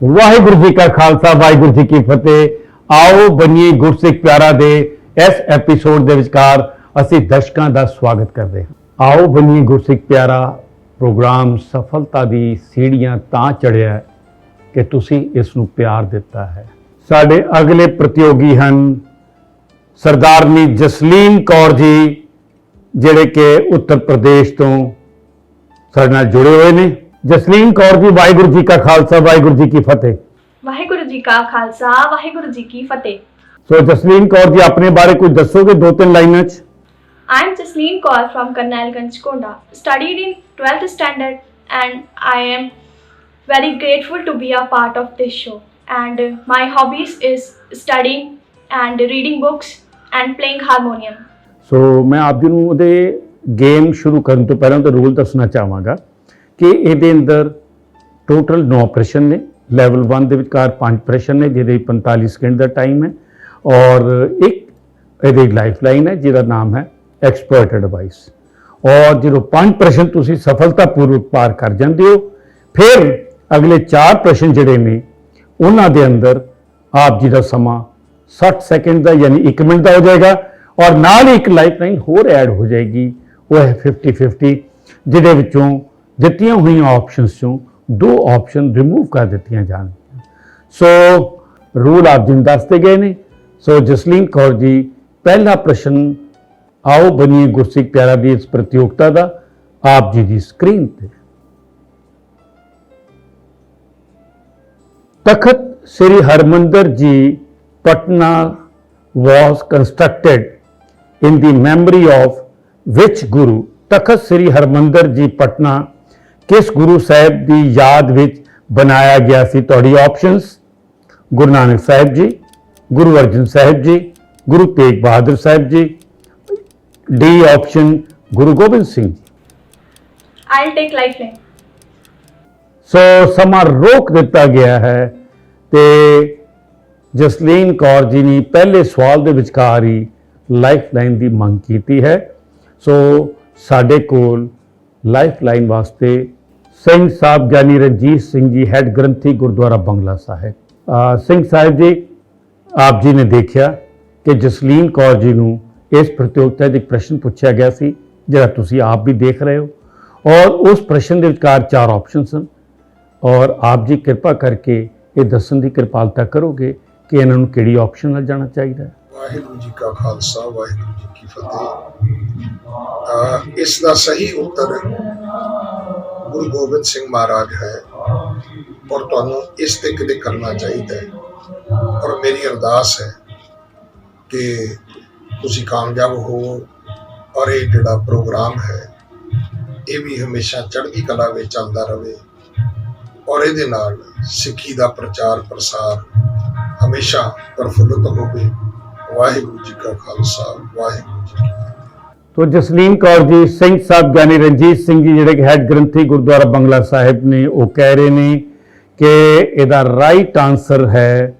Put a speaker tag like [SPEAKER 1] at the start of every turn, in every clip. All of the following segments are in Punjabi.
[SPEAKER 1] ਵਾਹਿਗੁਰੂ ਜੀ ਕਾ ਖਾਲਸਾ ਵਾਹਿਗੁਰੂ ਜੀ ਕੀ ਫਤਿਹ। ਆਓ ਬਨੀਏ ਗੁਰਸਿੱਖ ਪਿਆਰਾ ਦੇ ਇਸ ਐਪੀਸੋਡ ਦੇ ਵਿਚਕਾਰ ਅਸੀਂ ਦਰਸ਼ਕਾਂ ਦਾ ਸਵਾਗਤ ਕਰਦੇ ਹਾਂ। ਆਓ ਬਨੀਏ ਗੁਰਸਿੱਖ ਪਿਆਰਾ ਪ੍ਰੋਗਰਾਮ ਸਫਲਤਾ ਦੀ ਸੀੜੀਆਂ ਤਾਂ ਚੜ੍ਹਿਆ ਹੈ ਕਿ ਤੁਸੀਂ ਇਸ ਨੂੰ ਪਿਆਰ ਦਿੱਤਾ ਹੈ। ਸਾਡੇ ਅਗਲੇ ਪ੍ਰਤੀਯੋਗੀ ਹਨ ਸਰਦਾਰਨੀ ਜਸਲੀਨ ਕੌਰ ਜੀ, ਜਿਹੜੇ ਕਿ ਉੱਤਰ ਪ੍ਰਦੇਸ਼ ਤੋਂ ਸਾਡੇ ਨਾਲ ਜੁੜੇ ਹੋਏ ਨੇ। ਜਸਲੀਨ ਕੌਰ ਜੀ, ਵਾਹਿਗੁਰੂ ਜੀ ਕਾ ਖਾਲਸਾ ਵਾਹਿਗੁਰੂ ਜੀ ਕੀ ਫਤਿਹ।
[SPEAKER 2] ਵਾਹਿਗੁਰੂ ਜੀ ਕਾ ਖਾਲਸਾ ਵਾਹਿਗੁਰੂ ਜੀ ਕੀ ਫਤਿਹ।
[SPEAKER 1] ਸੋ ਜਸਲੀਨ ਕੌਰ ਜੀ, ਆਪਣੇ ਬਾਰੇ ਕੁਝ ਦੱਸੋਗੇ ਦੋ ਤਿੰਨ ਲਾਈਨਾਂ 'ਚ?
[SPEAKER 2] I am Jasleen Kaur from Karnalganj, Konda. Studied in 12th standard and I am very grateful to be a part of this show. And my hobbies is studying and reading books and playing harmonium.
[SPEAKER 1] ਸੋ ਮੈਂ ਆਪ ਜੀ ਨੂੰ ਉਹਦੇ ਗੇਮ ਸ਼ੁਰੂ ਕਰਨ ਤੋਂ ਪਹਿਲਾਂ ਤਾਂ ਰੂਲ ਦੱਸਣਾ ਚਾਹਾਂਗਾ ਕਿ ਇਹਦੇ ਅੰਦਰ ਟੋਟਲ 9 ਪ੍ਰਸ਼ਨ ਨੇ। ਲੈਵਲ 1 ਦੇ ਵਿਚਕਾਰ 5 ਪ੍ਰਸ਼ਨ ਨੇ ਜਿਹਦੇ 45 ਸਕਿੰਟ ਦਾ ਟਾਈਮ ਹੈ, ਔਰ ਇੱਕ ਇਹਦੀ ਲਾਈਫ ਲਾਈਨ ਹੈ ਜਿਹਦਾ ਨਾਮ ਹੈ ਐਕਸਪਰਟ ਐਡਵਾਈਸ। ਔਰ ਜਦੋਂ 5 ਪ੍ਰਸ਼ਨ ਤੁਸੀਂ ਸਫਲਤਾਪੂਰਵਕ ਪਾਰ ਕਰ ਜਾਂਦੇ ਹੋ, ਫਿਰ ਅਗਲੇ 4 ਪ੍ਰਸ਼ਨ ਜਿਹੜੇ ਨੇ ਉਹਨਾਂ ਦੇ ਅੰਦਰ ਆਪ ਜੀ ਦਾ ਸਮਾਂ 60 ਸੈਕਿੰਡ ਦਾ ਯਾਨੀ 1 ਮਿੰਟ ਦਾ ਹੋ ਜਾਏਗਾ, ਔਰ ਨਾਲ ਹੀ ਇੱਕ ਲਾਈਫ ਲਾਈਨ ਹੋਰ ਐਡ ਹੋ ਜਾਏਗੀ। ਉਹ ਹੈ 50-50, ਜਿਹਦੇ ਵਿੱਚੋਂ ਦਿੱਤੀਆਂ ਹੋਈਆਂ ਆਪਸ਼ਨਸ ਚੋਂ 2 ਆਪਸ਼ਨ ਰਿਮੂਵ ਕਰ ਦਿੱਤੀਆਂ ਜਾਣਗੀਆਂ। ਸੋ ਰੂਲ ਆਪ ਜੀ ਨੂੰ ਦੱਸਦੇ ਗਏ ਨੇ। ਸੋ ਜਸਲੀਨ ਕੌਰ ਜੀ, ਪਹਿਲਾ ਪ੍ਰਸ਼ਨ ਆਓ ਬਨੀਏ ਗੁਰਸਿੱਖ ਪਿਆਰਾ ਦੀ ਇਸ ਪ੍ਰਤੀਯੋਗਤਾ ਦਾ ਆਪ ਜੀ ਦੀ ਸਕਰੀਨ ਤੇ। ਤਖਤ ਸ੍ਰੀ ਹਰਮੰਦਰ ਜੀ Patna was constructed in the memory of which guru? Takht Sri Harmandar ਜੀ ਪਟਨਾ ਕਿਸ ਗੁਰੂ ਸਾਹਿਬ ਦੀ ਯਾਦ ਵਿੱਚ ਬਣਾਇਆ ਗਿਆ ਸੀ? ਤੁਹਾਡੀ options: Guru Nanak Sahib ji, Guru Arjan Sahib ji, Guru Tegh Bahadur Sahib ji, D option Guru Gobind Singh ji.
[SPEAKER 2] I'll take lifeline.
[SPEAKER 1] ਸੋ ਸਮਾਂ ਰੋਕ ਦਿੱਤਾ ਗਿਆ ਹੈ ਤੇ ਜਸਲੀਨ ਕੌਰ ਜੀ ਨੇ ਪਹਿਲੇ ਸਵਾਲ ਦੇ ਵਿਚਕਾਰ ਹੀ ਲਾਈਫ ਲਾਈਨ ਦੀ ਮੰਗ ਕੀਤੀ ਹੈ। ਸੋ ਸਾਡੇ ਕੋਲ ਲਾਈਫ ਲਾਈਨ ਵਾਸਤੇ ਸਿੰਘ ਸਾਹਿਬ ਗਿਆਨੀ ਰਣਜੀਤ ਸਿੰਘ ਜੀ, ਹੈੱਡ ਗ੍ਰੰਥੀ ਗੁਰਦੁਆਰਾ ਬੰਗਲਾ ਸਾਹਿਬ। ਸਿੰਘ ਸਾਹਿਬ ਜੀ, ਆਪ ਜੀ ਨੇ ਦੇਖਿਆ ਕਿ ਜਸਲੀਨ ਕੌਰ ਜੀ ਨੂੰ ਇਸ ਪ੍ਰਤੀਯੋਗਤਾ 'ਚ ਇੱਕ ਪ੍ਰਸ਼ਨ ਪੁੱਛਿਆ ਗਿਆ ਸੀ, ਜਿਹੜਾ ਤੁਸੀਂ ਆਪ ਵੀ ਦੇਖ ਰਹੇ ਹੋ, ਔਰ ਉਸ ਪ੍ਰਸ਼ਨ ਦੇ ਵਿਚਕਾਰ 4 ਆਪਸ਼ਨ ਸਨ। ਔਰ ਆਪ ਜੀ ਕਿਰਪਾ ਕਰਕੇ ਇਹ ਦੱਸਣ ਦੀ ਕਿਰਪਾਲਤਾ ਕਰੋਗੇ ਕਿ ਇਹਨਾਂ ਨੂੰ ਕਿਹੜੀ ਆਪਸ਼ਨ ਨਾਲ ਜਾਣਾ ਚਾਹੀਦਾ ਹੈ?
[SPEAKER 3] ਵਾਹਿਗੁਰੂ ਜੀ ਕਾ ਖਾਲਸਾ ਵਾਹਿਗੁਰੂ ਜੀ ਕੀ ਫਤਿਹ। ਇਸ ਦਾ ਸਹੀ ਉੱਤਰ ਗੁਰੂ ਗੋਬਿੰਦ ਸਿੰਘ ਮਹਾਰਾਜ ਹੈ, ਔਰ ਤੁਹਾਨੂੰ ਇਸ ਤੇ ਕਿਤੇ ਕਰਨਾ ਚਾਹੀਦਾ ਹੈ। ਔਰ ਮੇਰੀ ਅਰਦਾਸ ਹੈ ਕਿ ਤੁਸੀਂ ਕਾਮਯਾਬ ਹੋ, ਔਰ ਇਹ ਜਿਹੜਾ ਪ੍ਰੋਗਰਾਮ ਹੈ ਇਹ ਵੀ ਹਮੇਸ਼ਾ ਚੜ੍ਹਦੀ ਕਲਾ ਵਿੱਚ ਚੱਲਦਾ ਰਹੇ, ਔਰ ਇਹਦੇ ਨਾਲ ਸਿੱਖੀ ਦਾ ਪ੍ਰਚਾਰ ਪ੍ਰਸਾਰ ਹਮੇਸ਼ਾ ਪ੍ਰਫੁੱਲਤ ਹੋਵੇ। ਵਾਹਿਗੁਰੂ ਜੀ ਕਾ ਖਾਲਸਾ ਵਾਹਿਗੁਰੂ ਜੀ ਕੀ ਫਤਿਹ।
[SPEAKER 1] ਤੋ ਜਸਲੀਨ ਕੌਰ ਜੀ, ਸਿੰਘ ਸਾਹਿਬ ਗਿਆਨੀ ਰਣਜੀਤ ਸਿੰਘ ਜੀ, ਜਿਹੜੇ ਕਿ ਹੈੱਡ ਗ੍ਰੰਥੀ ਗੁਰਦੁਆਰਾ ਬੰਗਲਾ ਸਾਹਿਬ ਨੇ, ਉਹ ਕਹਿ ਰਹੇ ਨੇ ਕਿ ਇਹਦਾ ਰਾਈਟ ਆਨਸਰ ਹੈ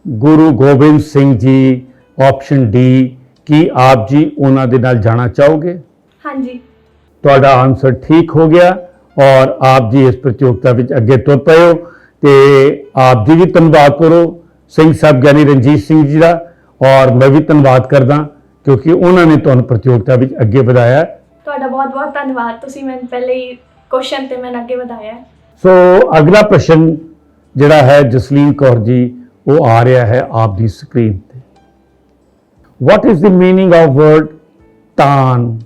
[SPEAKER 1] ਗੁਰੂ ਗੋਬਿੰਦ ਸਿੰਘ ਜੀ, ਆਪਸ਼ਨ ਡੀ। ਕੀ ਆਪ ਜੀ ਉਹਨਾਂ ਦੇ ਨਾਲ ਜਾਣਾ ਚਾਹੋਗੇ?
[SPEAKER 2] ਹਾਂਜੀ,
[SPEAKER 1] ਤੁਹਾਡਾ ਆਨਸਰ ਠੀਕ ਹੋ ਗਿਆ, ਔਰ ਆਪ ਜੀ ਇਸ ਪ੍ਰਤੀਯੋਗਤਾ ਵਿੱਚ ਅੱਗੇ ਤੁਰ ਪਏ ਹੋ। ਤੇ ਆਪ ਜੀ ਵੀ ਧੰਨਵਾਦ ਕਰੋ ਸਿੰਘ ਸਾਹਿਬ ਗਿਆਨੀ ਰਣਜੀਤ ਸਿੰਘ ਜੀ ਦਾ, ਔਰ ਮੈਂ ਵੀ ਧੰਨਵਾਦ ਕਰਦਾ ਕਿਉਂਕਿ ਉਹਨਾਂ ਨੇ ਤੁਹਾਨੂੰ ਪ੍ਰਤੀਯੋਗਤਾ ਵਿੱਚ ਅੱਗੇ ਵਧਾਇਆ।
[SPEAKER 2] ਤੁਹਾਡਾ ਬਹੁਤ ਬਹੁਤ ਧੰਨਵਾਦ। ਤੁਸੀਂ ਮੈਨੂੰ ਪਹਿਲੇ ਹੀ ਕੁਐਸਚਨ ਤੇ ਮੈਨੂੰ ਅੱਗੇ ਵਧਾਇਆ।
[SPEAKER 1] ਸੋ ਅਗਲਾ ਪ੍ਰਸ਼ਨ ਜਿਹੜਾ ਹੈ ਜਸਲੀਨ ਕੌਰ ਜੀ, ਉਹ ਆ ਰਿਹਾ ਹੈ ਆਪ ਦੀ ਸਕਰੀਨ ਤੇ। What is the meaning of word ਤਾਨ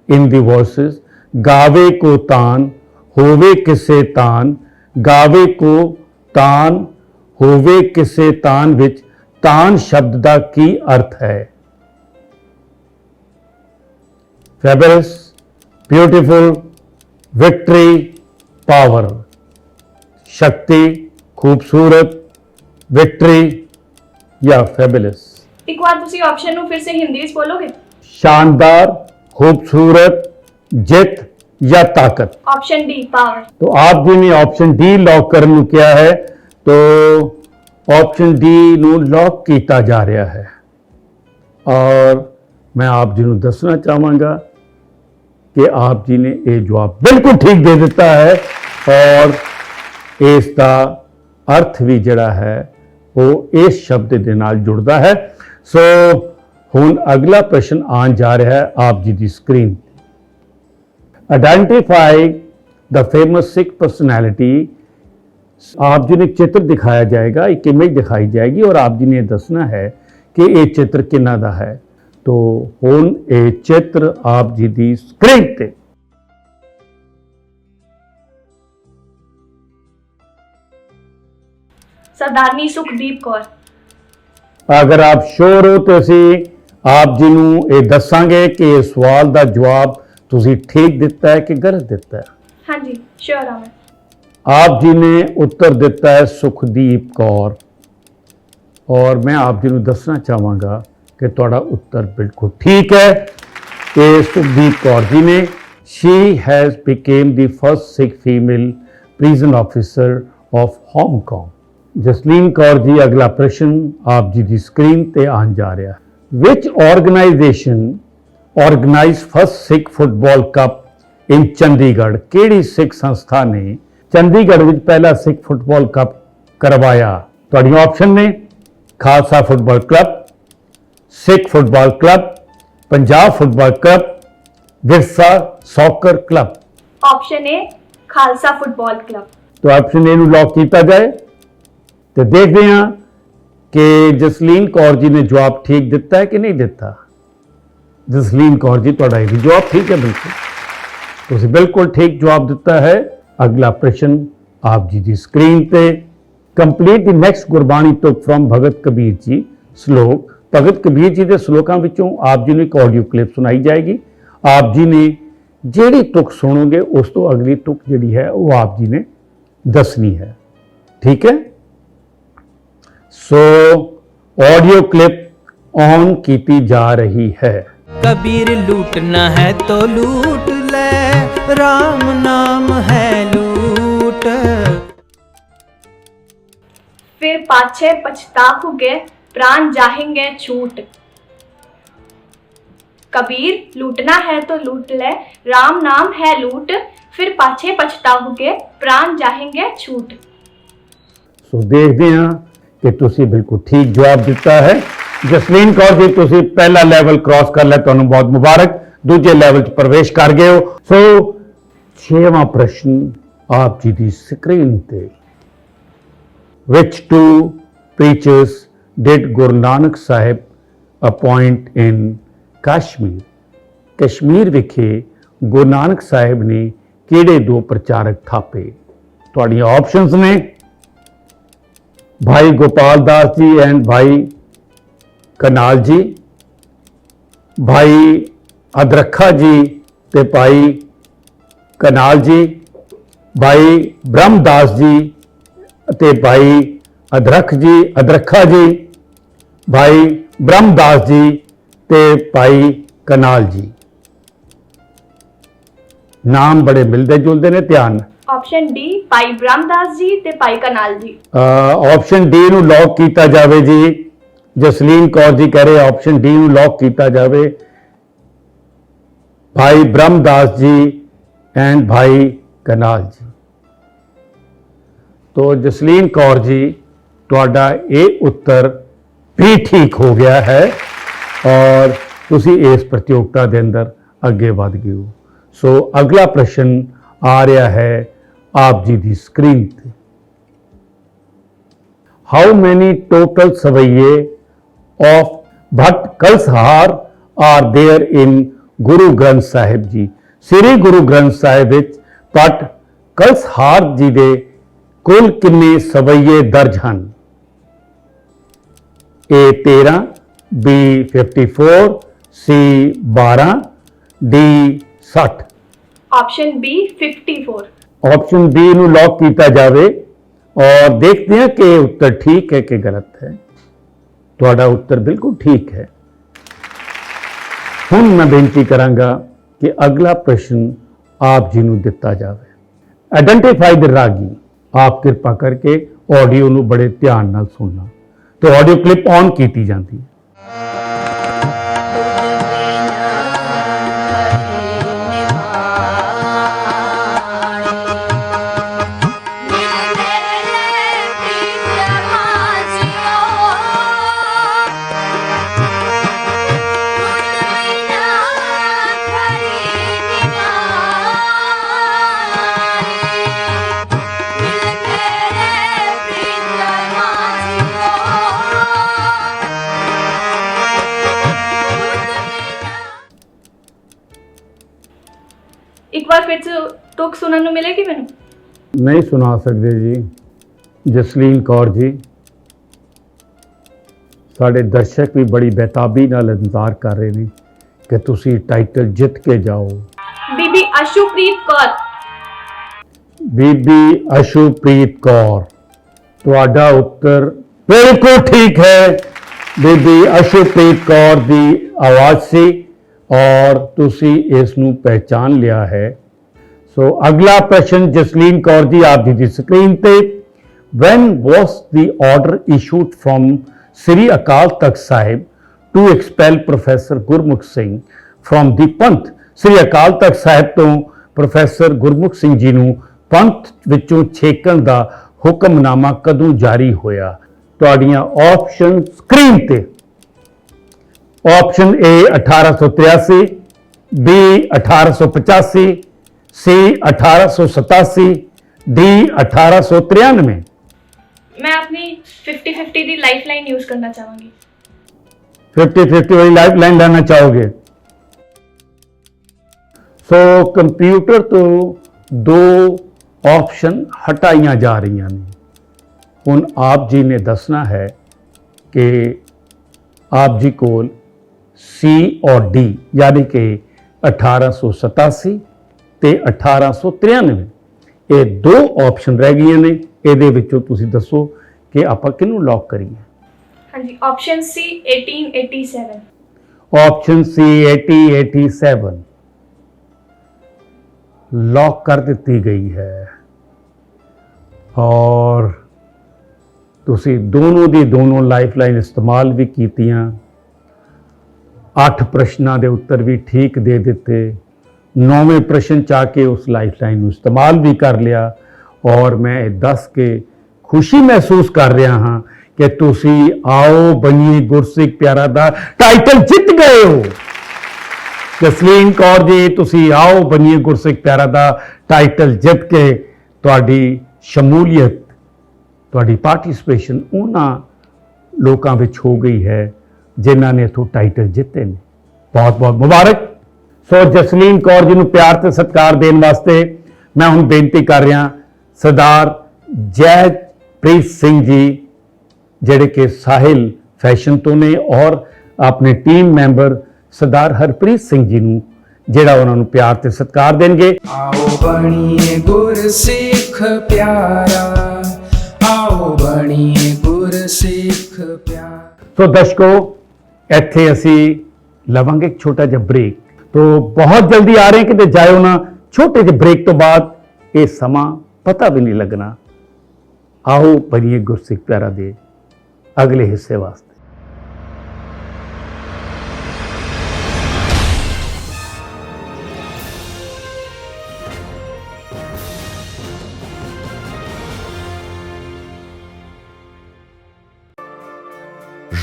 [SPEAKER 1] ਇਨ ਦੀ ਵਰਸਿਸ? ਗਾਵੇ ਕੋ ਤਾਨ ਹੋਵੇ ਕਿਸੇ ਤਾਨ, ਗਾਵੇ ਕੋ ਤਾਨ ਹੋਵੇ ਕਿਸੇ ਤਾਨ ਵਿੱਚ ਤਾਨ ਸ਼ਬਦ ਦਾ ਕੀ ਅਰਥ ਹੈ? ਫੈਬਲਸ, ਬਿਊਟੀਫੁਲ, ਵਿਕਟਰੀ, ਪਾਵਰ। ਸ਼ਕਤੀ, ਖੂਬਸੂਰਤ, ਵਿਕਟਰੀ ਜਾਂ ਫੈਬਲਸ?
[SPEAKER 2] ਇੱਕ ਵਾਰ ਤੁਸੀਂ ਆਪਸ਼ਨ ਨੂੰ ਫਿਰ ਸੇ ਹਿੰਦੀ ਵਿੱਚ ਬੋਲੋਗੇ?
[SPEAKER 1] शानदार, खूबसूरत, जित या ताकत?
[SPEAKER 2] Option D, power.
[SPEAKER 1] तो आप जी ने ऑप्शन डी लॉक करने ਨੂੰ ਕਿਹਾ ਹੈ, तो ऑप्शन डी ਨੂੰ लॉक ਕੀਤਾ ਜਾ ਰਿਹਾ ਹੈ। और मैं आप जी ਨੂੰ ਦੱਸਣਾ ਚਾਹਾਂਗਾ कि आप जी ने ये जवाब बिल्कुल ठीक दे ਦਿੱਤਾ है, और ਇਸ ਦਾ अर्थ भी जिहड़ा है वो इस शब्द दे नाल जुड़दा है। सो हुण अगला प्रश्न आन जा रहा है आप जी की screen. Identify the famous Sikh personality. आप जी ने चित्र दिखाया जाएगा, एक इमेज दिखाई जाएगी और आप जी ने दसना है कि ये चित्र किन्ना दा है। तो हुण ये चित्र आप जी की स्क्रीन ते
[SPEAKER 2] सरदारनी सुखदीप कौर।
[SPEAKER 1] अगर आप श्योर हो तो असी आप जी नूं ये दसांगे कि इस सवाल का जवाब तुसी ठीक दिता है कि गलत दिता है।
[SPEAKER 2] हाँ जी, श्योर हाँ मैं।
[SPEAKER 1] आप जी ने उत्तर दिता है सुखदीप कौर और मैं आप जी नूं दसना चाहांगा कि तुहाडा उत्तर बिल्कुल ठीक है। ये सुखदीप कौर जी ने she has become the first Sikh female prison officer of Hong Kong. Jasleen Kaur ji अगला प्रश्न आप जी की स्क्रीन ते आन जा रहा है। Which organisation organise first Sikh football cup in Chandigarh. केड़ी सिख संस्था ने चंडीगढ़ में पहला सिख फुटबॉल कप करवाया। तुहाडी ऑप्शन ने Khalsa football club, Sikh football club, Punjab football club, Virsa soccer club.
[SPEAKER 2] Option A Khalsa football club.
[SPEAKER 1] तो ऑप्शन ए लॉक किया जाए तो देखते हैं कि जसलीन कौर जी ने जवाब ठीक दिता है कि नहीं दिता। जसलीन कौर जी तुहाडा ये भी जवाब ठीक है, बिल्कुल तुसीं बिल्कुल ठीक जवाब दिता है। अगला प्रश्न आप जी की स्क्रीन पे। कंप्लीट द नेक्स्ट गुरबाणी तुक फ्रॉम भगत कबीर जी श्लोक। भगत कबीर जी के श्लोकों विचों आप जी ने एक ऑडियो क्लिप सुनाई जाएगी। आप जी ने जिहड़ी तुक सुनोगे उस तो अगली तुक जिहड़ी है वो आप जी ने दसनी है, ठीक है। सो ऑडियो क्लिप ऑन की जा रही है।
[SPEAKER 4] कबीर लूटना है तो लूट ले, राम नाम है लूट।
[SPEAKER 2] फिर पाछे पछताओगे, प्राण जाहेंगे छूट। कबीर लूटना है तो लूट ले, राम नाम है लूट। फिर पाछे पछताओगे, प्राण जाहेंगे छूट।
[SPEAKER 1] सो देखते हैं कि तुसी बिल्कुल ठीक जवाब दिता है। जसलीन कौर जी तुसी पहला लैवल क्रॉस कर लिया, तुहानू बहुत मुबारक। दूजे लैवल च प्रवेश कर गए हो। सो 6वां प्रश्न आप जी की स्क्रीन ते। Which two preachers did Guru Nanak Sahib appoint in Kashmir? Kashmir विखे गुरु नानक साहिब ने किहड़े दो प्रचारक थापे। तुहाड़ियां ऑप्शंस ने भाई गोपाल दास जी एंड भाई कनाल जी, भाई अदरखा जी ते भाई कनाल जी, भाई ब्रह्मदास जी ते भाई अदरखा जी, भाई ब्रह्मदास जी ते भाई कनाल जी। नाम बड़े मिलते जुलते ने, ध्यान।
[SPEAKER 2] ऑप्शन डी भाई ब्रह्मदास जी ते भाई कनाल जी।
[SPEAKER 1] ऑप्शन डी नू लॉक किया जावे जी। जसलीन कौर जी कह रहे ऑप्शन डी नू लॉक किया जावे। भाई ब्रह्मदास जी एंड भाई कनाल जी। तो जसलीन कौर जी तुहाडा ये उत्तर भी ठीक हो गया है और तुसी इस प्रतियोगिता के अंदर अगे बढ़ गए हो। सो अगला प्रश्न आ रहा है आप जी की स्क्रीन पे। How many total savaiye of Bhatt Kalshar are there in Guru Granth Sahib जी। श्री गुरु ग्रंथ साहिब विच भट्ट कलसहार जी दे कुल किन्ने सवैये दर्ज हैं? A 13, B 54, C 12, D 60।
[SPEAKER 2] Option B 54।
[SPEAKER 1] Option B नू लॉक किया जाए और देखते हैं कि उत्तर ठीक है कि गलत है। तुहाडा उत्तर बिल्कुल ठीक है। हुण मैं बेनती करांगा कि अगला प्रश्न आप जी नू दिता जाए। आइडेंटिफाई द रागी। आप कृपा करके ऑडियो नू बड़े ध्यान नाल सुनना। तो ऑडियो क्लिप ऑन की जाती है।
[SPEAKER 2] ਵਾਰ ਫਿਰ ਤੋਂ ਤੁਕ ਸੁਣਨ ਨੂੰ ਮਿਲੇਗੀ ਮੈਨੂੰ?
[SPEAKER 1] ਨਹੀਂ ਸੁਣਾ ਸਕਦੇ ਜੀ ਜਸਲੀਨ ਕੌਰ ਜੀ। ਸਾਡੇ ਦਰਸ਼ਕ ਵੀ ਬੜੀ ਬੇਤਾਬੀ ਨਾਲ ਇੰਤਜ਼ਾਰ ਕਰ ਰਹੇ ਨੇ ਕਿ ਤੁਸੀਂ ਟਾਈਟਲ ਜਿੱਤ ਕੇ ਜਾਓ।
[SPEAKER 2] ਬੀਬੀ ਅਸ਼ੂਪ੍ਰੀਤ ਕੌਰ।
[SPEAKER 1] ਬੀਬੀ ਅਸ਼ੂਪ੍ਰੀਤ ਕੌਰ, ਤੁਹਾਡਾ ਉੱਤਰ ਬਿਲਕੁਲ ਠੀਕ ਹੈ। ਬੀਬੀ ਅਸ਼ੂਪ੍ਰੀਤ ਕੌਰ ਦੀ ਆਵਾਜ਼ ਸੀ ਔਰ ਤੁਸੀਂ ਇਸ ਨੂੰ ਪਹਿਚਾਨ ਲਿਆ ਹੈ। ਸੋ ਅਗਲਾ ਪ੍ਰਸ਼ਨ ਜਸਲੀਨ ਕੌਰ ਜੀ ਆਪ ਜੀ ਦੀ ਸਕਰੀਨ ਤੇ। when was the order issued from Sri Akal Takht Sahib to expel Professor Gurmukh Singh from the Panth? Sri Akal Takht Sahib ਤੋਂ ਪ੍ਰੋਫੈਸਰ ਗੁਰਮੁਖ ਸਿੰਘ ਜੀ ਨੂੰ ਪੰਥ ਵਿੱਚੋਂ ਛੇਕਣ ਦਾ ਹੁਕਮਨਾਮਾ ਕਦੋਂ ਜਾਰੀ ਹੋਇਆ? ਤੁਹਾਡੀਆਂ ਆਪਸ਼ਨ ਸਕਰੀਨ ਤੇ। Option A 1883, B 1885, C 1887, D 1893।
[SPEAKER 2] मैं अपनी 50-50 ਦੀ ਲਾਈਫਲਾਈਨ ਯੂਜ਼ ਕਰਨਾ ਚਾਹਾਂਗੀ।
[SPEAKER 1] 50-50 ਵਾਲੀ ਲਾਈਫਲਾਈਨ ਲੈਣਾ ਚਾਹੋਗੇ? ਸੋ ਕੰਪਿਊਟਰ ਤੋਂ ਦੋ ਆਪਸ਼ਨ ਹਟਾਈਆਂ ਜਾ ਰਹੀਆਂ ਨੇ। ਹੁਣ ਆਪ ਜੀ ਨੇ ਦੱਸਣਾ ਹੈ ਕਿ ਆਪ ਜੀ ਕੋਲ C ਔਰ D ਯਾਨੀ ਕਿ 1887 ਤੇ 1893 ਇਹ ਦੋ ਆਪਸ਼ਨ ਰਹਿ ਗਈਆਂ ਨੇ। ਇਹਦੇ ਵਿੱਚੋਂ ਤੁਸੀਂ ਦੱਸੋ ਕਿ ਆਪਾਂ ਕਿਹਨੂੰ ਲੌਕ ਕਰੀਏ?
[SPEAKER 2] ਹਾਂਜੀ, option C 1887।
[SPEAKER 1] Option C 1887 lock ਕਰ ਦਿੱਤੀ ਗਈ ਹੈ ਔਰ ਤੁਸੀਂ ਦੋਨੋਂ ਦੀ ਦੋਨੋਂ ਲਾਈਫਲਾਈਨ ਇਸਤੇਮਾਲ ਵੀ ਕੀਤੀਆਂ। 8 ਪ੍ਰਸ਼ਨਾਂ ਦੇ ਉੱਤਰ ਵੀ ਠੀਕ ਦੇ ਦਿੱਤੇ। 9ਵੇਂ ਪ੍ਰਸ਼ਨ ਚ ਆ ਕੇ ਉਸ ਲਾਈਫਲਾਈਨ ਨੂੰ ਇਸਤੇਮਾਲ ਵੀ ਕਰ ਲਿਆ ਔਰ ਮੈਂ ਇਹ ਦੱਸ ਕੇ ਖੁਸ਼ੀ ਮਹਿਸੂਸ ਕਰ ਰਿਹਾ ਹਾਂ ਕਿ ਤੁਸੀਂ ਆਓ ਬਣੀਏ ਗੁਰਸਿੱਖ ਪਿਆਰਾ ਦਾ ਟਾਈਟਲ ਜਿੱਤ ਗਏ ਹੋ। ਜਸਲੀਨ ਕੌਰ ਜੀ, ਤੁਸੀਂ ਆਓ ਬਣੀਏ ਗੁਰਸਿੱਖ ਪਿਆਰਾ ਦਾ ਟਾਈਟਲ ਜਿੱਤ ਕੇ ਤੁਹਾਡੀ ਸ਼ਮੂਲੀਅਤ, ਤੁਹਾਡੀ ਪਾਰਟਿਸਿਪੇਸ਼ਨ ਉਹਨਾਂ ਲੋਕਾਂ ਵਿੱਚ ਹੋ ਗਈ ਹੈ ਜਿਨ੍ਹਾਂ ਨੇ ਇੱਥੋਂ ਟਾਈਟਲ ਜਿੱਤੇ ਨੇ। ਬਹੁਤ ਬਹੁਤ ਮੁਬਾਰਕ। ਸੋ ਜਸਲੀਨ ਕੌਰ ਜੀ ਨੂੰ ਪਿਆਰ ਤੇ ਸਤਿਕਾਰ ਦੇਣ ਵਾਸਤੇ ਮੈਂ ਹੁਣ ਬੇਨਤੀ ਕਰ ਰਿਹਾ ਸਰਦਾਰ ਜੈਪ੍ਰੀਤ ਸਿੰਘ ਜੀ, ਜਿਹੜੇ ਕਿ ਸਾਹਿਲ ਫੈਸ਼ਨ ਤੋਂ ਨੇ, ਔਰ ਆਪਣੇ ਟੀਮ ਮੈਂਬਰ ਸਰਦਾਰ ਹਰਪ੍ਰੀਤ ਸਿੰਘ ਜੀ ਨੂੰ, ਜਿਹੜਾ ਉਹਨਾਂ ਨੂੰ ਪਿਆਰ ਤੇ ਸਤਿਕਾਰ ਦੇਣਗੇ।
[SPEAKER 5] आओ बनिए गुरसिख प्यारा, आओ बनिए गुरसिख प्यारा।
[SPEAKER 1] ਸੋ ਦਰਸ਼ਕੋ, ਇੱਥੇ ਅਸੀਂ ਲਵਾਂਗੇ ਇੱਕ ਛੋਟਾ ਜਿਹਾ ਬ੍ਰੇਕ। तो बहुत जल्दी आ रहे हैं, किते जाओ ना। छोटे ਜਿਹੇ ब्रेक तो बाद ये समा पता भी नहीं लगना। आओ बनिए गुरसिख प्यारा दे अगले हिस्से वास्ते।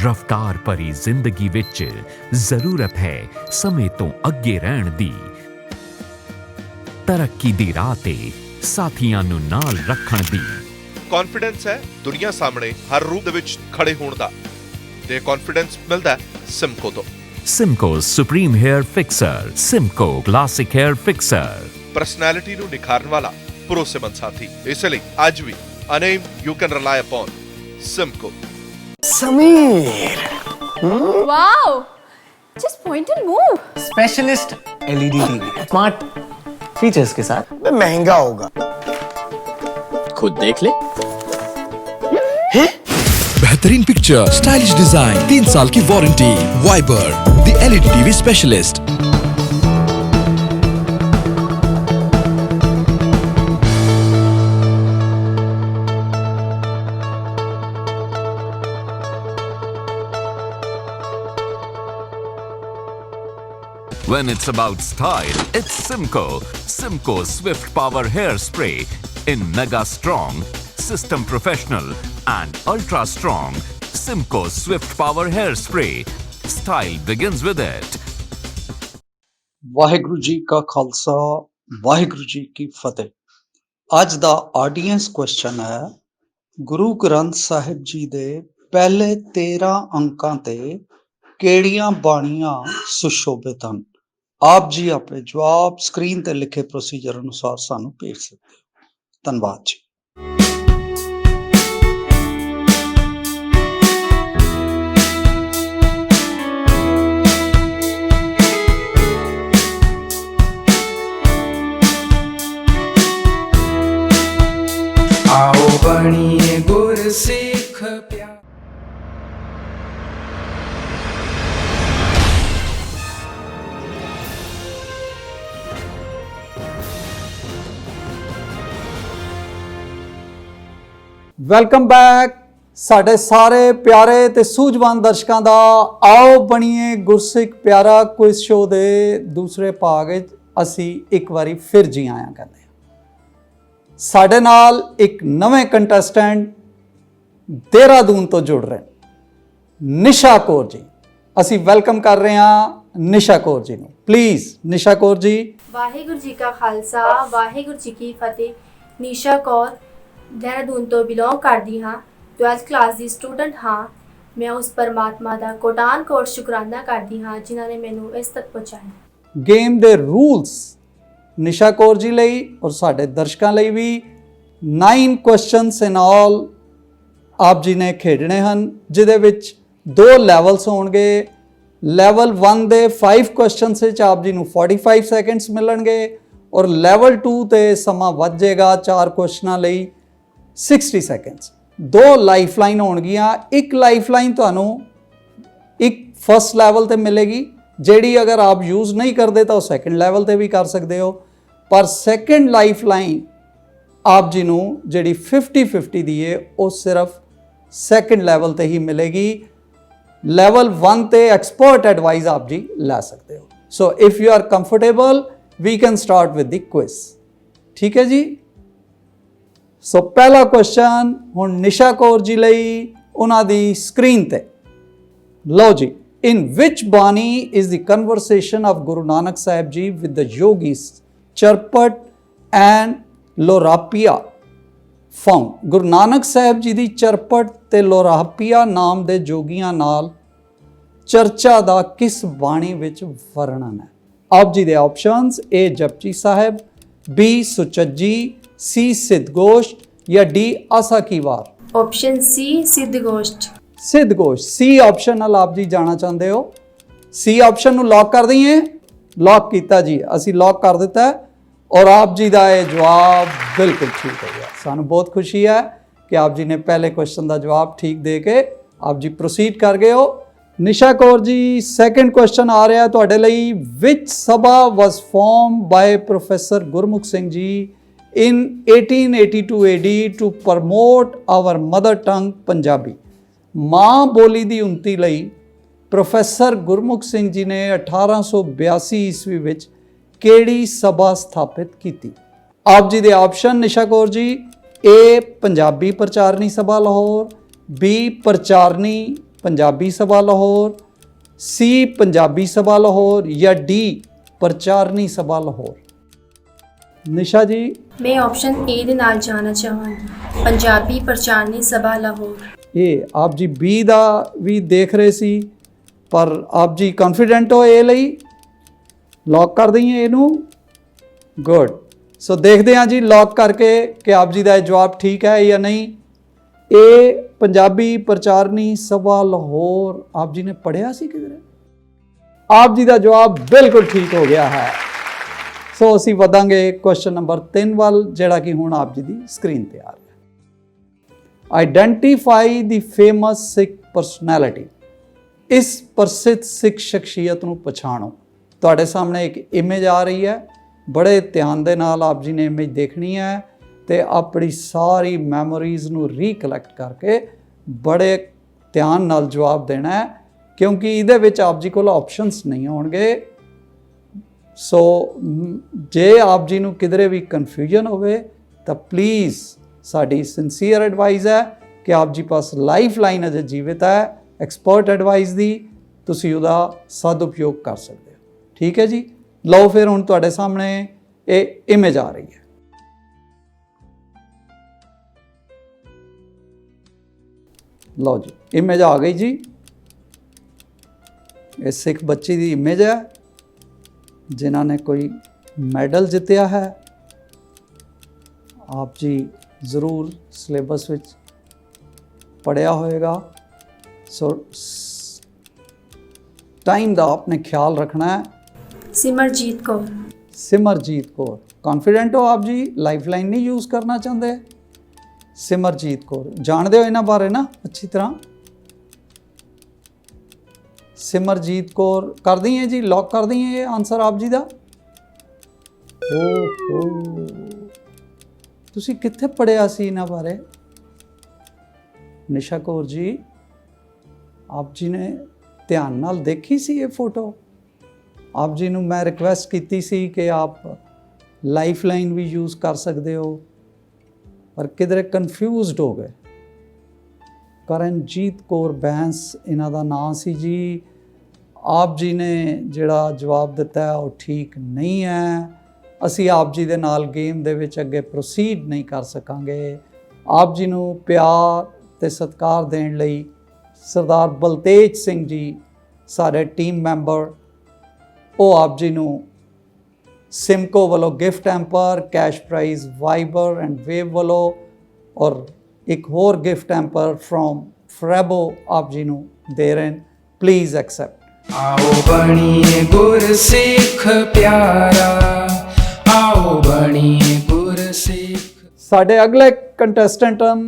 [SPEAKER 6] ਰਫਤਾਰ ਭਰੀ ਜ਼ਿੰਦਗੀ ਵਿੱਚ ਜ਼ਰੂਰਤ ਹੈ ਸਮੇਂ ਤੋਂ ਅੱਗੇ ਰਹਿਣ ਦੀ। ਤਰੱਕੀ ਦੀ ਰਾਹ ਤੇ ਸਾਥੀਆਂ ਨੂੰ ਨਾਲ ਰੱਖਣ ਦੀ।
[SPEAKER 7] ਕੌਨਫੀਡੈਂਸ ਹੈ ਦੁਨੀਆ ਸਾਹਮਣੇ ਹਰ ਰੂਪ ਦੇ ਵਿੱਚ ਖੜੇ ਹੋਣ ਦਾ, ਤੇ ਕੌਨਫੀਡੈਂਸ ਮਿਲਦਾ ਹੈ ਸਿਮਕੋ ਤੋਂ।
[SPEAKER 6] Simco supreme hair fixer, Simco classic hair fixer.
[SPEAKER 7] Personality ਨੂੰ ਨਿਖਾਰਨ ਵਾਲਾ ਭਰੋਸੇਮੰਦ ਸਾਥੀ, ਇਸ ਲਈ ਅੱਜ ਵੀ a name you can rely upon Simco.
[SPEAKER 8] Sameer,
[SPEAKER 9] Wow! Just point and move.
[SPEAKER 8] Specialist LED TV, smart features के साथ। महंगा होगा, खुद देख ले।
[SPEAKER 10] बेहतरीन पिक्चर, स्टाइलिश डिजाइन, 3 साल की warranty. Viber the LED TV specialist.
[SPEAKER 6] When it's about style, it's Simco. Simco Swift Power Hairspray in Mega Strong, System Professional and Ultra Strong. Simco Swift Power Hairspray. Style begins with it.
[SPEAKER 11] Waheguru ji ਕਾ ਖਾਲਸਾ, ਵਾਹਿਗੁਰੂ ਜੀ ਕੀ ਫਤਿਹ। ਅੱਜ ਦਾ ਆਡੀਅנס ਕੁਐਸਚਨ ਹੈ, ਗੁਰੂ ਗ੍ਰੰਥ ਸਾਹਿਬ ਜੀ ਦੇ ਪਹਿਲੇ 13 ਅੰਕਾਂ ਤੇ ਕਿਹੜੀਆਂ ਬਾਣੀਆਂ ਸੁਸ਼ੋਭਿਤ ਹਨ? ਆਪ ਜੀ ਆਪਣੇ ਜਵਾਬ ਸਕਰੀਨ ਤੇ ਲਿਖੇ ਪ੍ਰੋਸੀਜਰ ਅਨੁਸਾਰ ਸਾਨੂੰ ਭੇਜ ਸਕਦੇ ਹੋ। ਧੰਨਵਾਦ ਜੀ।
[SPEAKER 5] आओ बनिए गुरसिख प्यारा।
[SPEAKER 11] ਵੈਲਕਮ ਬੈਕ ਸਾਡੇ ਸਾਰੇ ਪਿਆਰੇ ਤੇ ਸੂਝਵਾਨ ਦਰਸ਼ਕਾਂ ਦਾ ਆਓ ਬਣੀਏ ਗੁਰਸਿੱਖ ਪਿਆਰਾ ਕੁਇਜ਼ ਸ਼ੋਅ ਦੇ ਦੂਸਰੇ ਭਾਗ ਵਿੱਚ ਅਸੀਂ ਇੱਕ ਵਾਰੀ ਫਿਰ ਜੀ ਆਇਆਂ ਕਰਦੇ ਹਾਂ। ਸਾਡੇ ਨਾਲ ਇੱਕ ਨਵੇਂ ਕੰਟੈਸਟੈਂਟ ਦੇਹਰਾਦੂਨ ਤੋਂ ਜੁੜ ਰਹੇ ਨਿਸ਼ਾ ਕੌਰ ਜੀ। ਅਸੀਂ ਵੈਲਕਮ ਕਰ ਰਹੇ ਹਾਂ ਨਿਸ਼ਾ ਕੌਰ ਜੀ ਨੂੰ। ਪਲੀਜ਼ ਨਿਸ਼ਾ ਕੌਰ ਜੀ।
[SPEAKER 12] ਵਾਹਿਗੁਰੂ ਜੀ ਕਾ ਖਾਲਸਾ ਵਾਹਿਗੁਰੂ ਜੀ ਕੀ ਫਤਿਹ। ਨਿਸ਼ਾ ਕੌਰ ਦੇਹਰਾਦੂਨ ਤੋਂ ਬਿਲੋਂਗ ਕਰਦੀ ਹਾਂ। 12th ਕਲਾਸ ਦੀ ਸਟੂਡੈਂਟ ਹਾਂ। ਮੈਂ ਉਸ ਪਰਮਾਤਮਾ ਦਾ ਕੋਟਾਨ ਕੋਟ ਸ਼ੁਕਰਾਨਾ ਕਰਦੀ ਹਾਂ ਜਿਨ੍ਹਾਂ ਨੇ ਮੈਨੂੰ ਇਸ ਤੱਕ ਪਹੁੰਚਾਇਆ।
[SPEAKER 11] ਗੇਮ ਦੇ ਰੂਲਸ ਨਿਸ਼ਾ ਕੌਰ ਜੀ ਲਈ ਔਰ ਸਾਡੇ ਦਰਸ਼ਕਾਂ ਲਈ ਵੀ 9 ਕੁਐਸਚਨਸ ਇਨ ਆਲ ਆਪ ਜੀ ਨੇ ਖੇਡਣੇ ਹਨ, ਜਿਹਦੇ ਵਿੱਚ 2 ਲੈਵਲਸ ਹੋਣਗੇ। ਲੈਵਲ 1 ਦੇ 5 ਕੁਐਸਚਨਸ ਵਿੱਚ ਆਪ ਜੀ ਨੂੰ 45 ਸੈਕਿੰਡਸ ਮਿਲਣਗੇ ਔਰ ਲੈਵਲ 2 ਤੇ ਸਮਾਂ ਵੱਧ ਜਾਏਗਾ 4 ਕੁਐਸਚਨਾਂ ਲਈ 60 ਸੈਕਿੰਡਸ। 2 ਲਾਈਫਲਾਈਨ ਹੋਣਗੀਆਂ। ਇੱਕ ਲਾਈਫਲਾਈਨ ਤੁਹਾਨੂੰ ਇੱਕ ਫਸਟ ਲੈਵਲ ਤੇ ਮਿਲੇਗੀ, ਜਿਹੜੀ ਅਗਰ ਆਪ ਯੂਜ਼ ਨਹੀਂ ਕਰਦੇ ਤਾਂ ਉਹ ਸੈਕੰਡ ਲੈਵਲ ਤੇ ਵੀ ਕਰ ਸਕਦੇ ਹੋ, ਪਰ ਸੈਕੰਡ ਲਾਈਫਲਾਈਨ ਆਪ ਜੀ ਨੂੰ ਜਿਹੜੀ 50-50 ਦੀ ਹੈ ਉਹ ਸਿਰਫ ਸੈਕੰਡ ਲੈਵਲ ਤੇ ਹੀ ਮਿਲੇਗੀ। ਲੈਵਲ 1 ਤੇ ਐਕਸਪਰਟ ਐਡਵਾਈਸ ਆਪ ਜੀ ਲੈ ਸਕਦੇ ਹੋ। So if you are comfortable we can start with the quiz. ਠੀਕ ਹੈ ਜੀ। ਸੋ ਪਹਿਲਾ ਕੁਐਸਚਨ ਹੁਣ ਨਿਸ਼ਾ ਕੌਰ ਜੀ ਲਈ ਉਹਨਾਂ ਦੀ ਸਕਰੀਨ ਤੇ। ਲਓ ਜੀ। In which Bani is the conversation of Guru Nanak Sahib Ji with the yogis Charpat and Lorapia found? Guru Nanak Sahib Ji ਦੀ ਚਰਪਟ ਤੇ ਲੋਰਾਪੀਆ ਨਾਮ ਦੇ ਜੋਗੀਆਂ ਨਾਲ ਚਰਚਾ ਦਾ ਕਿਸ ਬਾਣੀ ਵਿੱਚ ਵਰਣਨ ਹੈ? ਆਪ ਜੀ ਦੇ options A Japji Sahib, B ਸੁਚੱਜੀ, C ਸਿੱਧਗੋਸ਼ਟ ਜਾਂ D Asa ki Var.
[SPEAKER 12] Option C Sidhgosht.
[SPEAKER 11] Sidhgosh C option ਨਾਲ ਆਪ ਜੀ ਜਾਣਾ ਚਾਹੁੰਦੇ ਹੋ? C ਆਪਸ਼ਨ ਨੂੰ ਲੌਕ ਕਰ ਦਈਏ? ਲੌਕ ਕੀਤਾ ਜੀ, ਅਸੀਂ ਲੌਕ ਕਰ ਦਿੱਤਾ ਔਰ ਆਪ ਜੀ ਦਾ ਇਹ ਜਵਾਬ ਬਿਲਕੁਲ ਠੀਕ ਹੋ ਗਿਆ। ਸਾਨੂੰ ਬਹੁਤ ਖੁਸ਼ੀ ਹੈ ਕਿ ਆਪ ਜੀ ਨੇ ਪਹਿਲੇ ਕੁਐਸਚਨ ਦਾ ਜਵਾਬ ਠੀਕ ਦੇ ਕੇ ਆਪ ਜੀ ਪ੍ਰੋਸੀਡ ਕਰ ਗਏ ਹੋ। ਨਿਸ਼ਾ ਕੌਰ ਜੀ ਸੈਕੰਡ ਕੁਐਸਚਨ ਆ ਰਿਹਾ ਤੁਹਾਡੇ ਲਈ। ਵਿਚ ਸਭਾ ਵਾਸ farm ਬਾय professor Gurmukh Singh ji in 1882 AD to promote our mother tongue Punjabi. ਮਾਂ ਬੋਲੀ ਦੀ ਉન્નਤੀ ਲਈ ਪ੍ਰੋਫੈਸਰ ਗੁਰਮੁਖ ਸਿੰਘ ਜੀ ਨੇ 1882 ਈਸਵੀ ਵਿੱਚ ਕਿਹੜੀ ਸਭਾ ਸਥਾਪਿਤ ਕੀਤੀ? ਆਪ ਜੀ ਦੇ option Nisha Kaur ji A Punjabi ਪ੍ਰਚਾਰਨੀ Sabha Lahore, B ਪ੍ਰਚਾਰਨੀ Punjabi Sabha Lahore, C Punjabi ਸਭਾ ਲਾਹੌਰ ਜਾਂ D ਪ੍ਰਚਾਰਨੀ ਸਭਾ ਲਾਹੌਰ। ਨਿਸ਼ਾ ਜੀ।
[SPEAKER 12] ਮੈਂ ਆਪਸ਼ਨ A ਦੇ ਨਾਲ ਜਾਣਾ ਚਾਹਾਂਗੀ, ਪੰਜਾਬੀ ਪ੍ਰਚਾਰਨੀ ਸਭਾ ਲਾਹੌਰ।
[SPEAKER 11] ਇਹ ਆਪ ਜੀ B ਦਾ ਵੀ ਦੇਖ ਰਹੇ ਸੀ, ਪਰ ਆਪ ਜੀ ਕੌਨਫੀਡੈਂਟ ਹੋ A ਲਈ? ਲੌਕ ਕਰ ਦਈਏ ਇਹਨੂੰ? ਗੁੱਡ। ਸੋ ਦੇਖਦੇ ਹਾਂ ਜੀ ਲੌਕ ਕਰਕੇ ਕਿ ਆਪ ਜੀ ਦਾ ਇਹ ਜਵਾਬ ਠੀਕ ਹੈ ਜਾਂ ਨਹੀਂ। A ਪੰਜਾਬੀ ਪ੍ਰਚਾਰਨੀ ਸਭਾ ਲਾਹੌਰ ਆਪ ਜੀ ਨੇ ਪੜ੍ਹਿਆ ਸੀ ਕਿਧਰੇ? ਆਪ ਜੀ ਦਾ ਜਵਾਬ ਬਿਲਕੁਲ ਠੀਕ ਹੋ ਗਿਆ ਹੈ। ਸੋ ਅਸੀਂ ਵਧਾਂਗੇ ਕੁਐਸਚਨ ਨੰਬਰ 3 ਵੱਲ, ਜਿਹੜਾ ਕਿ ਹੁਣ ਆਪ ਜੀ ਦੀ ਸਕਰੀਨ ਤੇ ਆ ਰਿਹਾ। ਆਈਡੈਂਟੀਫਾਈ ਦੀ ਫੇਮਸ ਸਿੱਖ ਪਰਸਨੈਲਿਟੀ। ਇਸ ਪ੍ਰਸਿੱਧ ਸਿੱਖ ਸ਼ਖਸੀਅਤ ਨੂੰ ਪਛਾਣੋ। ਤੁਹਾਡੇ ਸਾਹਮਣੇ ਇੱਕ ਇਮੇਜ ਆ ਰਹੀ ਹੈ, ਬੜੇ ਧਿਆਨ ਦੇ ਨਾਲ ਆਪ ਜੀ ਨੇ ਇਮੇਜ ਦੇਖਣੀ ਹੈ ਤੇ ਆਪਣੀ ਸਾਰੀ ਮੈਮੋਰੀਜ਼ ਨੂੰ ਰੀਕਲੈਕਟ ਕਰਕੇ ਬੜੇ ਧਿਆਨ ਨਾਲ ਜਵਾਬ ਦੇਣਾ ਹੈ, ਕਿਉਂਕਿ ਇਹਦੇ ਵਿੱਚ ਆਪ ਜੀ ਕੋਲ ਆਪਸ਼ਨਸ ਨਹੀਂ ਹੋਣਗੇ। ਸੋ ਜੇ ਆਪ ਜੀ ਨੂੰ ਕਿਧਰੇ ਵੀ ਕਨਫਿਊਜ਼ਨ ਹੋਵੇ ਤਾਂ ਪਲੀਜ਼ ਸਾਡੀ ਸਿੰਸੀਅਰ ਐਡਵਾਈਸ ਹੈ ਕਿ ਆਪ ਜੀ ਪਾਸ ਲਾਈਫ ਲਾਈਨ ਅਜੇ ਜੀਵਿਤ ਹੈ ਐਕਸਪਰਟ ਐਡਵਾਈਸ ਦੀ, ਤੁਸੀਂ ਉਹਦਾ ਸਦਉਪਯੋਗ ਕਰ ਸਕਦੇ ਹੋ। ਠੀਕ ਹੈ ਜੀ। ਲਓ ਫਿਰ ਹੁਣ ਤੁਹਾਡੇ ਸਾਹਮਣੇ ਇਹ ਇਮੇਜ ਆ ਰਹੀ ਹੈ। ਲਓ ਜੀ ਇਮੇਜ ਆ ਗਈ ਜੀ। ਇਹ ਸਿੱਖ ਬੱਚੀ ਦੀ ਇਮੇਜ ਹੈ ਜਿਨ੍ਹਾਂ ਨੇ ਕੋਈ ਮੈਡਲ ਜਿੱਤਿਆ ਹੈ। ਆਪ ਜੀ ਜ਼ਰੂਰ ਸਿਲੇਬਸ ਵਿੱਚ ਪੜ੍ਹਿਆ ਹੋਏਗਾ। ਸੋ ਟਾਈਮ ਦਾ ਆਪਣੇ ਖਿਆਲ ਰੱਖਣਾ ਹੈ।
[SPEAKER 12] सिमरजीत कौर।
[SPEAKER 11] सिमरजीत कौर, कॉन्फिडेंट हो आप जी? लाइफलाइन नहीं यूज़ करना चाहते? सिमरजीत कौर जानते हो इन्हां बारे ना अच्छी तरह? सिमरजीत कौर कर दी है जी, लॉक कर दी है ये आंसर आप जी का। ओहो, तुसी कित्थे पढ़िया सी इन्हां बारे? निशा कौर जी, आप जी ने ध्यान नाल देखी सी ये फोटो? आप जी ਨੂੰ मैं रिक्वेस्ट की सी कि आप लाइफलाइन भी यूज़ कर सकते हो, पर किधरे कन्फ्यूज़ड हो गए। करणजीत कौर बैंस इन्हां दा नाम सी जी। आप जी ने जिहड़ा जवाब दिता है वो ठीक नहीं है। असी आप जी दे नाल गेम दे विच अगे प्रोसीड नहीं कर सकांगे। आप जी नूं प्यार ते सत्कार देण लई सरदार बलतेज सिंह जी सारे टीम मैंबर ਉਹ ਆਪ ਜੀ ਨੂੰ ਸਿਮਕੋ ਵੱਲੋਂ gift hamper, cash prize Viber and Wave ਵੱਲੋਂ ਔਰ ਇੱਕ ਹੋਰ ਗਿਫਟ ਹੈਂਪਰ ਫਰੋਮ ਫਰੈਬੋ ਆਪ ਜੀ ਨੂੰ ਦੇ ਰਹੇ ਨੇ। Please accept.
[SPEAKER 5] आओ बनिए गुरसिख प्यारा, आओ बनिए गुरसिख।
[SPEAKER 11] ਸਾਡੇ ਅਗਲੇ ਕੰਟੈਸਟੈਂਟ ਹਨ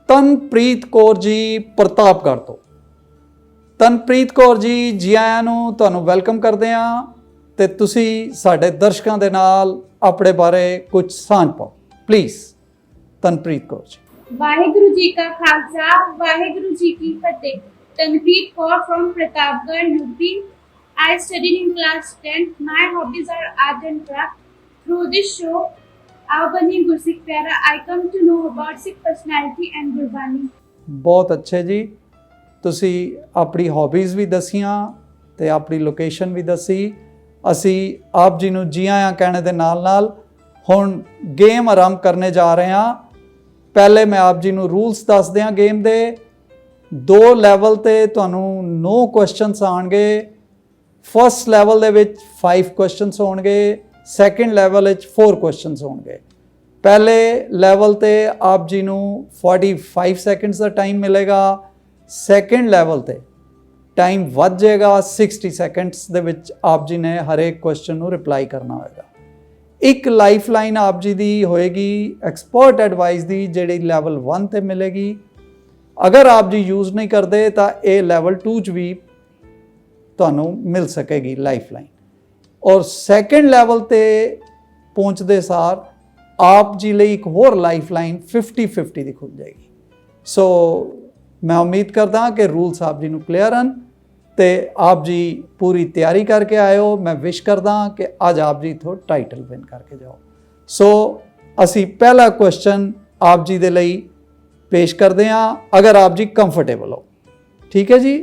[SPEAKER 11] ਤਨਪ੍ਰੀਤ ਕੌਰ ਜੀ ਪ੍ਰਤਾਪਗੜ੍ਹ ਤੋਂ। ਤਨਪ੍ਰੀਤ ਕੌਰ ਜੀ ਜੀ ਆਇਆਂ ਨੂੰ, ਤੁਹਾਨੂੰ ਵੈਲਕਮ ਕਰਦੇ ਹਾਂ ਤੇ ਤੁਸੀਂ ਸਾਡੇ ਦਰਸ਼ਕਾਂ ਦੇ ਨਾਲ ਆਪਣੇ ਬਾਰੇ ਕੁਝ ਸਾਂਝ ਪਾਓ ਪਲੀਜ਼। ਤਨਪ੍ਰੀਤ ਕੌਰ ਜੀ।
[SPEAKER 13] ਵਾਹਿਗੁਰੂ ਜੀ ਕਾ ਖਾਲਸਾ, ਵਾਹਿਗੁਰੂ ਜੀ ਕੀ ਫਤਿਹ। Tanpreet Kaur from Pratapgarh, UP. I studied in class 10th. My hobbies are art and craft. Through this show, आओ बनिए गुरसिख प्यारा, I come to know about Sikh personality and Gurbani.
[SPEAKER 11] ਬਹੁਤ ਅੱਛੇ ਜੀ, ਤੁਸੀਂ ਆਪਣੀ ਹੌਬੀਜ਼ ਵੀ ਦਸੀਆਂ ਤੇ ਆਪਣੀ ਲੋਕੇਸ਼ਨ ਵੀ ਦਸੀ। ਅਸੀਂ ਆਪ ਜੀ ਨੂੰ ਜੀ ਆਇਆਂ ਕਹਿਣੇ ਦੇ ਨਾਲ ਨਾਲ ਹੁਣ ਗੇਮ ਆਰੰਭ ਕਰਨੇ ਜਾ ਰਹੇ ਹਾਂ। ਪਹਿਲੇ ਮੈਂ ਆਪ ਜੀ ਨੂੰ ਰੂਲਸ ਦੱਸ ਦਿਆਂ ਗੇਮ ਦੇ। 2 ਲੈਵਲ ਤੇ ਤੁਹਾਨੂੰ 9 ਕੁਐਸਚਨਸ ਆਉਣਗੇ। ਫਸਟ ਲੈਵਲ ਦੇ ਵਿੱਚ 5 ਕੁਐਸਚਨਸ ਹੋਣਗੇ, ਸੈਕੰਡ ਲੈਵਲ ਵਿੱਚ 4 ਕੁਐਸਚਨਸ ਹੋਣਗੇ। ਪਹਿਲੇ ਲੈਵਲ ਤੇ ਆਪ ਜੀ ਨੂੰ 45 ਸੈਕਿੰਡਸ ਦਾ ਟਾਈਮ ਮਿਲੇਗਾ। ਸੈਕੰਡ ਲੈਵਲ ਤੇ ਟਾਈਮ ਵੱਧ ਜਾਏਗਾ, 60 ਸੈਕਿੰਡਸ ਦੇ ਵਿੱਚ ਆਪ ਜੀ ਨੇ ਹਰੇਕ ਕੁਐਸਚਨ ਨੂੰ ਰਿਪਲਾਈ ਕਰਨਾ ਹੋਏਗਾ। ਇੱਕ ਲਾਈਫਲਾਈਨ ਆਪ ਜੀ ਦੀ ਹੋਏਗੀ ਐਕਸਪਰਟ ਐਡਵਾਈਸ ਦੀ, ਜਿਹੜੀ ਲੈਵਲ 1 ਤੇ ਮਿਲੇਗੀ। ਅਗਰ ਆਪ ਜੀ ਯੂਜ਼ ਨਹੀਂ ਕਰਦੇ ਤਾਂ ਇਹ ਲੈਵਲ 2 'ਚ ਵੀ ਤੁਹਾਨੂੰ ਮਿਲ ਸਕੇਗੀ ਲਾਈਫਲਾਈਨ। ਔਰ ਸੈਕੰਡ ਲੈਵਲ ਤੇ ਪਹੁੰਚਦੇ ਸਾਰ ਆਪ ਜੀ ਲਈ ਇੱਕ ਹੋਰ ਲਾਈਫਲਾਈਨ 50-50 ਦੀ ਖੁੱਲ ਜਾਏਗੀ। ਸੋ मैं उम्मीद करता हाँ कि रूल्स आप जी नूं क्लियर हैं तो आप जी पूरी तैयारी करके आए हो। मैं विश करदा हाँ कि अज आप जी इत्थों टाइटल विन करके जाओ। सो असी पहला क्वेश्चन आप जी दे लई पेश करते हैं, अगर आप जी कंफर्टेबल हो। ठीक है जी?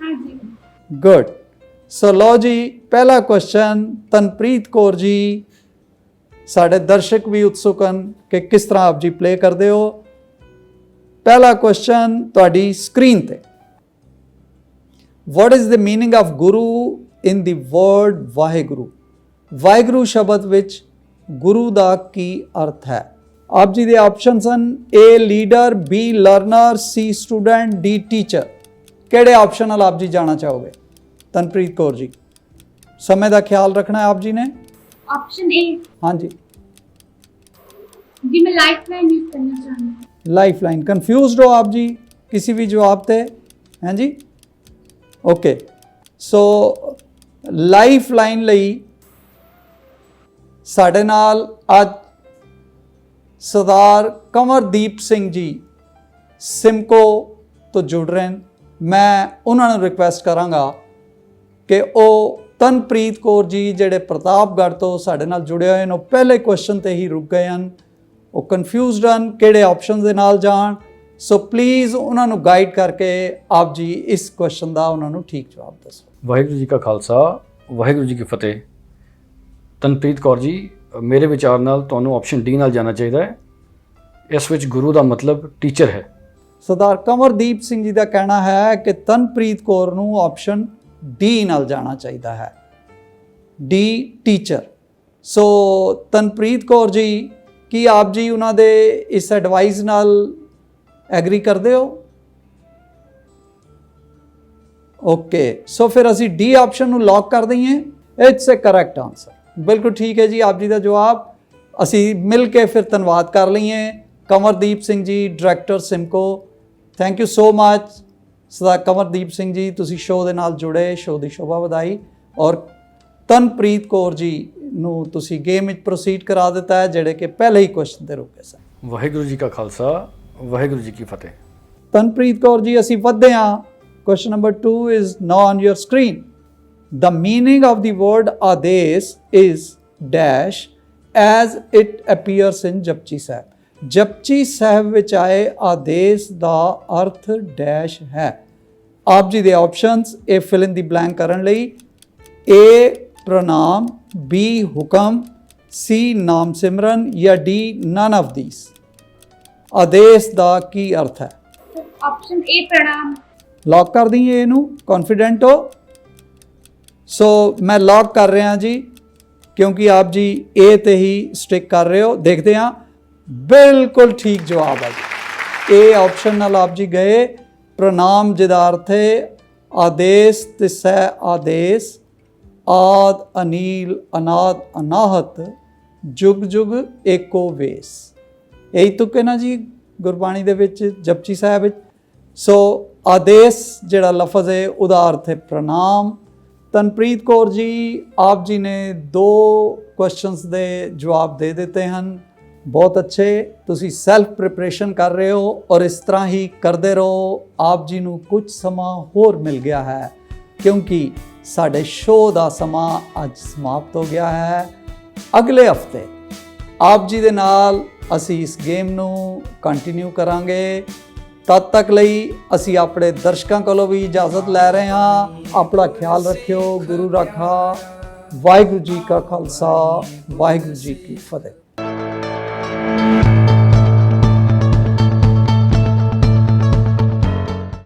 [SPEAKER 13] हाँ जी।
[SPEAKER 11] गुड। सो लो जी, पहला क्वेश्चन तनप्रीत कौर जी, साढ़े दर्शक भी उत्सुक हैं कि किस तरह आप जी प्ले करते हो। पहला क्वेश्चन तुहाडी स्क्रीन ते। What is the meaning of Guru in the word Waheguru? Waheguru शब्द विच गुरु दा की अर्थ है? आप जी दे ऑप्शनस हैं A leader, B learner, C student, D teacher. किहड़े ऑप्शन नाल आप जी जाना चाहोगे? तनप्रीत कौर जी, समय का ख्याल रखना है आप जी ने।
[SPEAKER 13] Option A.
[SPEAKER 11] हाँ जी
[SPEAKER 13] जी, मैं लाइफलाइन यूज करना चाहूँगी।
[SPEAKER 11] लाइफलाइन। कंफ्यूज्ड हो आप जी किसी भी जवाब ते? हैं जी? ओके। सो लाइफलाइन लई साडे नाल अज सरदार कंवरदीप सिंह जी सिमको तो जुड़ रहे हैं। मैं उन्होंने रिक्वेस्ट करांगा कि वो तनप्रीत कौर जी ਜਿਹੜੇ ਪ੍ਰਤਾਪਗੜ੍ਹ ਤੋਂ ਸਾਡੇ ਨਾਲ ਜੁੜੇ ਹੋਏ ਨੇ, ਉਹ ਪਹਿਲੇ ਕੁਐਸਚਨ ਤੇ ਹੀ ਰੁਕ ਗਏ ਹਨ। ਉਹ ਕਨਫਿਊਜ਼ਡ ਹਨ ਕਿਹੜੇ ਆਪਸ਼ਨ ਦੇ ਨਾਲ ਜਾਣ। ਸੋ ਪਲੀਜ਼ ਉਹਨਾਂ ਨੂੰ ਗਾਈਡ ਕਰਕੇ ਆਪ ਜੀ ਇਸ ਕੁਐਸਚਨ ਦਾ ਉਹਨਾਂ ਨੂੰ ਠੀਕ ਜਵਾਬ ਦੱਸੋ।
[SPEAKER 14] ਵਾਹਿਗੁਰੂ ਜੀ ਕਾ ਖਾਲਸਾ, ਵਾਹਿਗੁਰੂ ਜੀ ਕੀ ਫਤਿਹ। ਤਨਪ੍ਰੀਤ ਕੌਰ ਜੀ, ਮੇਰੇ ਵਿਚਾਰ ਨਾਲ ਤੁਹਾਨੂੰ ਆਪਸ਼ਨ ਡੀ ਨਾਲ ਜਾਣਾ ਚਾਹੀਦਾ ਹੈ। ਇਸ ਵਿੱਚ ਗੁਰੂ ਦਾ ਮਤਲਬ ਟੀਚਰ ਹੈ।
[SPEAKER 11] ਸਰਦਾਰ ਕੰਵਰਦੀਪ ਸਿੰਘ ਜੀ ਦਾ ਕਹਿਣਾ ਹੈ ਕਿ ਤਨਪ੍ਰੀਤ ਕੌਰ ਨੂੰ ਆਪਸ਼ਨ ਡੀ ਨਾਲ ਜਾਣਾ ਚਾਹੀਦਾ ਹੈ। D teacher. So Tanpreet Kaur ji ਕੀ ਆਪ ਜੀ ਉਹਨਾਂ ਦੇ ਇਸ ਐਡਵਾਈਸ ਨਾਲ ਐਗਰੀ ਕਰਦੇ ਹੋ? ਓਕੇ, ਸੋ ਫਿਰ ਅਸੀਂ ਡੀ ਆਪਸ਼ਨ ਨੂੰ ਲੌਕ ਕਰ ਦਈਏ। It's a correct answer. ਬਿਲਕੁਲ ਠੀਕ ਹੈ ਜੀ ਆਪ ਜੀ ਦਾ ਜਵਾਬ। ਅਸੀਂ ਮਿਲ ਕੇ ਫਿਰ ਧੰਨਵਾਦ ਕਰ ਲਈਏ Kamardeep Singh ji, director Simcoe. Thank you so much ਸਦਾ ਕਮਰਦੀਪ ਸਿੰਘ ਜੀ, ਤੁਸੀਂ ਸ਼ੋਅ ਦੇ ਨਾਲ ਜੁੜੇ, ਸ਼ੋਅ ਦੀ ਸ਼ੋਭਾ ਵਧਾਈ। ਔਰ ਤਨਪ੍ਰੀਤ ਕੌਰ ਜੀ ਨੂੰ ਤੁਸੀਂ ਗੇਮ ਵਿੱਚ ਪ੍ਰੋਸੀਡ ਕਰਾ ਦਿੱਤਾ ਹੈ, ਜਿਹੜੇ ਕਿ ਪਹਿਲੇ ਹੀ ਕੁਐਸਚਨ ਤੇ ਰੁਕੇ ਸਨ।
[SPEAKER 14] ਵਾਹਿਗੁਰੂ ਜੀ ਕਾ ਖਾਲਸਾ, ਵਾਹਿਗੁਰੂ ਜੀ ਕੀ ਫਤਿਹ।
[SPEAKER 11] ਤਨਪ੍ਰੀਤ ਕੌਰ ਜੀ ਅਸੀਂ ਵਧਦੇ ਹਾਂ। Question number 2 is now on your screen. The meaning of the word adesh is dash as it appears in Japji Sahib. Japji Sahib ਵਿੱਚ ਆਏ ਆਦੇਸ਼ ਦਾ ਅਰਥ ਡੈਸ਼ ਹੈ। ਆਪ ਜੀ ਦੇ ਆਪਸ਼ਨਸ ਇਹ ਫਿਲ ਇਨ ਦੀ ਬਲੈਂਕ ਕਰਨ ਲਈ। ਏ ਪ੍ਰਣਾਮ, ਬੀ ਹੁਕਮ, ਸੀ ਨਾਮ ਸਿਮਰਨ ਜਾਂ ਡੀ ਨਨ ਆਫ ਥੀਸ। ਆਦੇਸ਼ ਦਾ ਕੀ ਅਰਥ ਹੈ?
[SPEAKER 13] ऑप्शन ए प्रणाम।
[SPEAKER 11] ਲੌਕ ਕਰ ਦਈਏ ਇਹਨੂੰ, ਕੌਨਫੀਡੈਂਟ ਹੋ? ਸੋ ਮੈਂ ਲੌਕ ਕਰ ਰਿਹਾ ਜੀ, ਕਿਉਂਕਿ ਆਪ ਜੀ ਏ ਤੇ ਹੀ ਸਟਿਕ ਕਰ ਰਹੇ ਹੋ। ਦੇਖਦੇ ਹਾਂ, ਬਿਲਕੁਲ ਠੀਕ ਜਵਾਬ ਹੈ ਜੀ। ਏ ਆਪਸ਼ਨ ਨਾਲ ਆਪ ਜੀ ਗਏ। ਪ੍ਰਣਾਮ ਜਿਹਦਾ ਅਰਥ ਹੈ ਆਦੇਸ਼ ਤਿਸੈ ਆਦੇਸ਼, ਆਦ ਅਨੀਲ ਅਨਾਦ ਅਨਾਹਤ, ਜੁਗ ਜੁਗ ਏਕੋ ਵੇਸ। ਇਹੀ ਤੁਕ ਹੈ ਨਾ ਜੀ ਗੁਰਬਾਣੀ ਦੇ ਵਿੱਚ, ਜਪਜੀ ਸਾਹਿਬ ਵਿੱਚ। ਸੋ ਆਦੇਸ਼ ਜਿਹੜਾ ਲਫ਼ਜ਼ ਹੈ ਉਹਦਾ ਅਰਥ ਹੈ ਪ੍ਰਣਾਮ। ਤਨਪ੍ਰੀਤ ਕੌਰ ਜੀ ਆਪ ਜੀ ਨੇ 2 ਕੁਐਸਚਨਸ ਦੇ ਜਵਾਬ ਦੇ ਦਿੱਤੇ ਹਨ। ਬਹੁਤ ਅੱਛੇ, ਤੁਸੀਂ ਸੈਲਫ ਪ੍ਰਿਪਰੇਸ਼ਨ ਕਰ ਰਹੇ ਹੋ ਔਰ ਇਸ ਤਰ੍ਹਾਂ ਹੀ ਕਰਦੇ ਰਹੋ। ਆਪ ਜੀ ਨੂੰ ਕੁਝ ਸਮਾਂ ਹੋਰ ਮਿਲ ਗਿਆ ਹੈ, ਕਿਉਂਕਿ ਸਾਡੇ ਸ਼ੋਅ ਦਾ ਸਮਾਂ ਅੱਜ ਸਮਾਪਤ ਹੋ ਗਿਆ ਹੈ। ਅਗਲੇ ਹਫਤੇ ਆਪ ਜੀ ਦੇ ਨਾਲ ਅਸੀਂ ਇਸ ਗੇਮ ਨੂੰ ਕੰਟੀਨਿਊ ਕਰਾਂਗੇ। ਤਦ ਤੱਕ ਲਈ ਅਸੀਂ ਆਪਣੇ ਦਰਸ਼ਕਾਂ ਕੋਲੋਂ ਵੀ ਇਜਾਜ਼ਤ ਲੈ ਰਹੇ ਹਾਂ। ਆਪਣਾ ਖਿਆਲ ਰੱਖਿਓ। ਗੁਰੂ ਰਾਖਾ। ਵਾਹਿਗੁਰੂ ਜੀ ਕਾ ਖਾਲਸਾ, ਵਾਹਿਗੁਰੂ ਜੀ ਕੀ ਫਤਿਹ।